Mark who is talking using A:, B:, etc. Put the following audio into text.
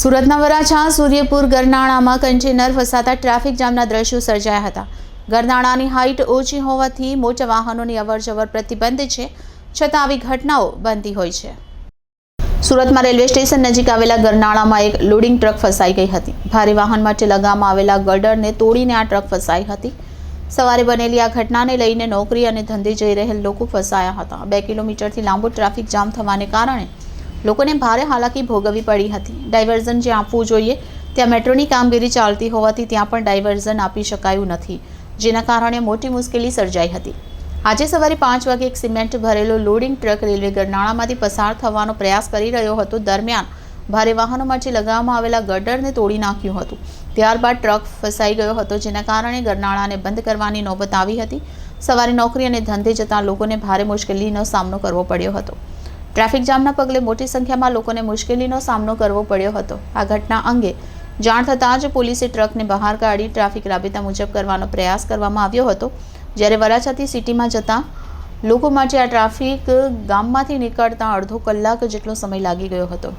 A: સુરતના Varachha Suryapur ગરનાળામાં container ફસાતા traffic જામના દ્રશ્યો સર્જાયા હતા। ગરનાળાની હાઇટ ઓછી હોવાથી મોટા વાહનોની અવરજવર પ્રતિબંધ છે, છતાં આવી ઘટનાઓ બનતી હોય છે। સુરતમાં રેલવે સ્ટેશન નજીક આવેલા ગરનાળામાં એક લોડિંગ ટ્રક ફસાઈ ગઈ હતી। ભારે વાહન માટે લગામમાં આવેલા ગર્ડરને તોડીને આ ટ્રક ફસાઈ હતી। સવારે બનેલી આ ઘટનાને લઈને નોકરી અને ધંધે જઈ રહેલ લોકો ફસાયા હતા। 2 કિલોમીટરથી લાંબો ટ્રાફિક જામ થવાને કારણે લોકોને ભારે હાલાકી ભોગવવી પડી હતી। ડાયવર્ઝન જ્યાં આપવું જોઈએ ત્યાં મેટ્રોની કામગીરી ચાલતી હોવાથી ત્યાં પણ ડાયવર્ઝન આપી શકાયું નથી, જેના કારણે મોટી મુશ્કેલી સર્જાઈ હતી। આજે સવારે 5 વાગે એક સિમેન્ટ ભરેલો લોડિંગ ટ્રક રેલવે ગરનાળામાંથી પસાર થવાનો પ્રયાસ કરી રહ્યો હતો। દરમિયાન ભારે વાહનો માટે લગાવવામાં આવેલા ગર્ડરને તોડી નાખ્યું હતું। ત્યારબાદ ટ્રક ફસાઈ ગયો હતો, જેના કારણે ગરનાળાને બંધ કરવાની નોબત આવી હતી। સવારે નોકરી અને ધંધે જતા લોકોને ભારે મુશ્કેલીનો સામનો કરવો પડ્યો હતો। ટ્રાફિક જામના પગલે મોટી સંખ્યામાં લોકોને મુશ્કેલીનો સામનો કરવો પડ્યો હતો। આ ઘટના અંગે જાણ થતાં જ પોલીસે ટ્રકને બહાર કાઢી ટ્રાફિક રાબેતા મુજબ કરવાનો પ્રયાસ કરવામાં આવ્યો હતો। જ્યારે વરાછાથી સિટીમાં જતા લોકો માટે આ ટ્રાફિક ગામમાંથી નીકળતા અડધો કલાક જેટલો સમય લાગી ગયો હતો।